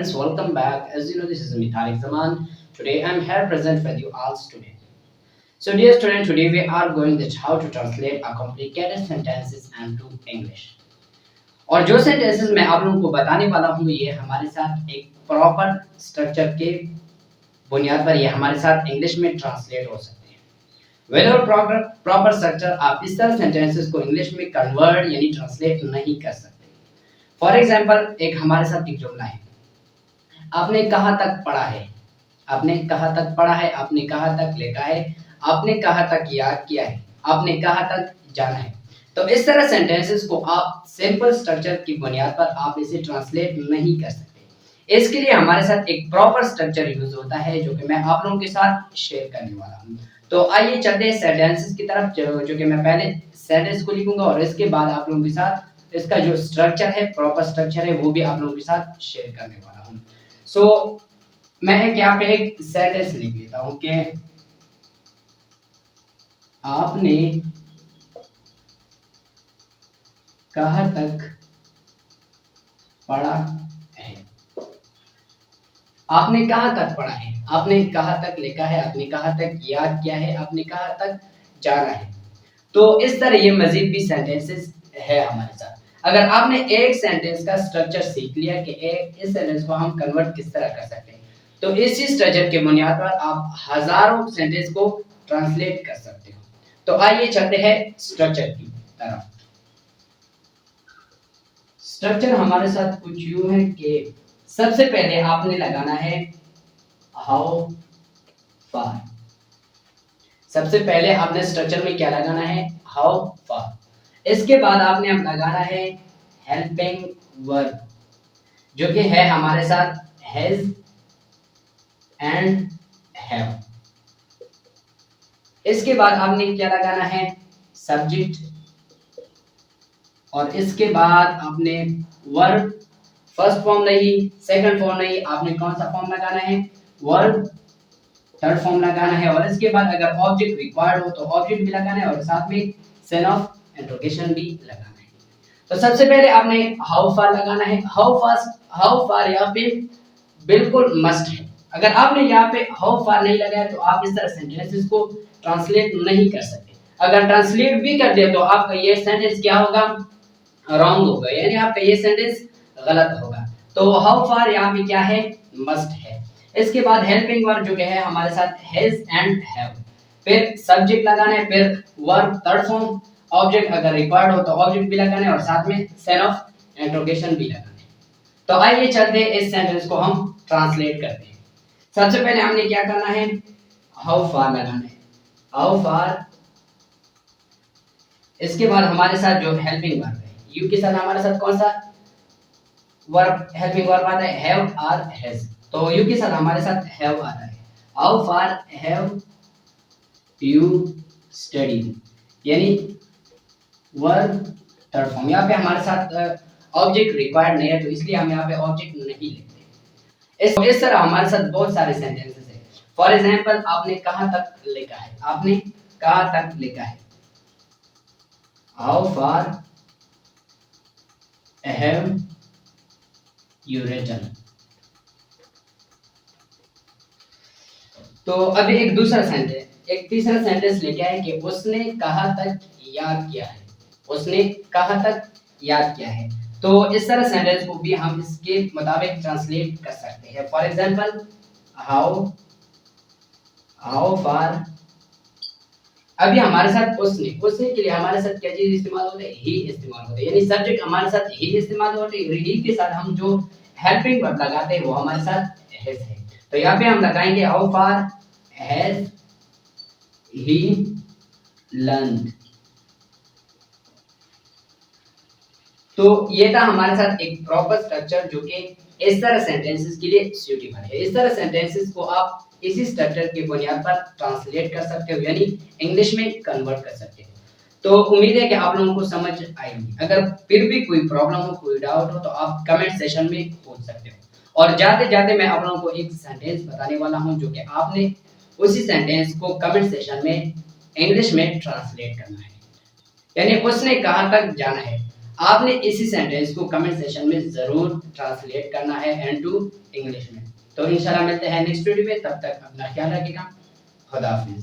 friends, welcome back. As you know, this is me Tariq Zaman. Today I'm here present with you all today. So dear student, today we are going to how to translate a complicated sentences into English. और जो sentences मैं आप लोगों को बताने वाला हूँ ये हमारे साथ एक प्रॉपर स्ट्रक्चर के बुनियाद पर ये हमारे साथ इंग्लिश में ट्रांसलेट हो सकते हैं। विदाउट प्रॉपर स्ट्रक्चर आप इस तरह सेंटेंसेस को इंग्लिश में कन्वर्ट यानी ट्रांसलेट नहीं कर सकते। फॉर एग्जाम्पल एक हमारे साथ एक जुमला है, आपने कहाँ तक पढ़ा है, आपने कहाँ तक पढ़ा है, आपने कहाँ तक लिखा है, आपने कहाँ तक याद किया है, आपने कहाँ तक जाना है। तो इस तरह सेंटेंसेस को आप सिंपल स्ट्रक्चर की बुनियाद पर आप इसे ट्रांसलेट नहीं कर सकते। इसके लिए हमारे साथ एक प्रॉपर स्ट्रक्चर यूज होता है जो कि मैं आप लोगों के साथ शेयर करने वाला हूँ। तो आइए चलते हैं सेंटेंसेस की तरफ, जो कि मैं पहले सेंटेंस को लिखूंगा और इसके बाद आप लोगों के साथ इसका जो स्ट्रक्चर है, प्रॉपर स्ट्रक्चर है, वो भी आप लोगों के साथ शेयर करने वाला हूँ। सो मैं यहाँ पे एक सेंटेंस लिख लेता हूँ कि आपने कहाँ तक पढ़ा है, आपने कहाँ तक पढ़ा है, आपने कहाँ तक लिखा है, आपने कहाँ तक याद किया है, आपने कहाँ तक जाना है। तो इस तरह ये मजीद भी सेंटेंसेस है हमारे साथ। अगर आपने एक सेंटेंस का स्ट्रक्चर सीख लिया कि इस सेंटेंस को हम कन्वर्ट किस तरह कर सकते हैं, तो इसी स्ट्रक्चर के बुनियाद पर आप हजारों सेंटेंस को ट्रांसलेट कर सकते हो। तो आइए चलते हैं स्ट्रक्चर की तरफ। स्ट्रक्चर हमारे साथ कुछ यूं है कि सबसे पहले आपने लगाना है हाउ फार। सबसे पहले आपने स्ट्रक्चर में क्या लगाना है, हाउ फार। इसके बाद आपने अब लगाना है हेल्पिंग वर्ब जो कि है हमारे साथ हैज एंड हैव। इसके बाद आपने क्या लगाना है, सब्जेक्ट, और इसके बाद आपने वर्ब, फर्स्ट फॉर्म नहीं, सेकंड फॉर्म नहीं, आपने कौन सा फॉर्म लगाना है, वर्ब थर्ड फॉर्म लगाना है। और इसके बाद अगर ऑब्जेक्ट रिक्वायर्ड हो तो ऑब्जेक्ट भी लगाना है और साथ में साइन ऑफ इंटरोगेशन भी लगाना है। तो सबसे पहले आपने हाउ फार लगाना है। हाउ फार यहाँ पे बिल्कुल मस्ट है। अगर आपने यहाँ पे हाउ फार नहीं लगाया तो आप इस तरह सेंटेंसेस को ट्रांसलेट नहीं कर सकते। अगर ट्रांसलेट भी कर दिया तो आपका ये सेंटेंस क्या होगा, रॉन्ग होगा, यानी आपका ये सेंटेंस गलत होगा। तो हाउ फार यहाँ पे क्या है, मस्ट है। इसके बाद हेल्पिंग वर्ब जो कि है हमारे साथ हैज एंड हैव, फिर सब्जेक्ट लगाना है, फिर वर्ब थर्ड फॉर्म, ऑब्जेक्ट अगर रिक्वायर्ड हो तो ऑब्जेक्ट भी लगाना है और साथ में साइन ऑफ इंटरोगेशन भी लगाना है। तो आइए चलते हैं इस सेंटेंस को हम ट्रांसलेट करते हैं। सबसे पहले हमने क्या करना है, हाउ फार लगाना है, हाउ फार। इसके बाद हमारे साथ जो हेल्पिंग वर्ब है, यू के साथ हमारे साथ कौन सा वर्ब, हेल्पिंग वर्ब आता है, हैव और हैज। तो यू के साथ हमारे साथ हैव आता है। How far have you studied, यानी वर्ब थर्ड फॉर्म। यहाँ पे हमारे साथ ऑब्जेक्ट रिक्वायर्ड नहीं है तो इसलिए हम यहाँ पे ऑब्जेक्ट नहीं लिखते। इस तरह हमारे साथ बहुत सारे सेंटेंसेस हैं। फॉर एग्जांपल आपने कहाँ तक लिखा है, आपने कहाँ तक लिखा है, how far have you written. तो अभी एक दूसरा सेंटेंस, एक तीसरा सेंटेंस लेके आए कि उसने कहाँ तक याद किया है, उसने कहाँ तक याद किया है। तो इस तरह सेंटेंस को भी हम इसके मुताबिक ट्रांसलेट कर सकते हैं। फॉर एग्जांपल हाउ फार, अभी हमारे साथ उसने के लिए हमारे साथ क्या चीज इस्तेमाल होता है, ही इस्तेमाल होता है, यानी सब्जेक्ट हमारे साथ ही इस्तेमाल होता है। ही के साथ हम जो हेल्पिंग वर्ब लगाते हैं वो हमारे साथ हैज है। तो यहाँ पे हम लगाएंगे how far has he learned. तो ये था हमारे साथ एक प्रॉपर स्ट्रक्चर जो कि इस तरह सेंटेंसेस के लिए सूटेबल है। इस तरह सेंटेंसेस को आप इसी स्ट्रक्चर की बुनियाद पर ट्रांसलेट कर सकते हो, यानी इंग्लिश में कन्वर्ट कर सकते हो। तो उम्मीद है कि आप लोगों को समझ आएगी। अगर फिर भी कोई प्रॉब्लम हो, कोई डाउट हो तो आप कमेंट सेशन में पूछ सकते हो। और जाते जाते मैं आप लोगों को एक सेंटेंस बताने वाला हूं जो कि आपने उसी सेंटेंस को कमेंट सेशन में इंग्लिश में ट्रांसलेट करना है। यानी उसने कहाँ तक जाना है, आपने इसी सेंटेंस को कमेंट सेक्शन में ज़रूर ट्रांसलेट करना है इनटू इंग्लिश में। तो इंशाल्लाह मिलते हैं नेक्स्ट वीडियो में, तब तक अपना ख्याल रखिएगा। खुदा हाफिज़।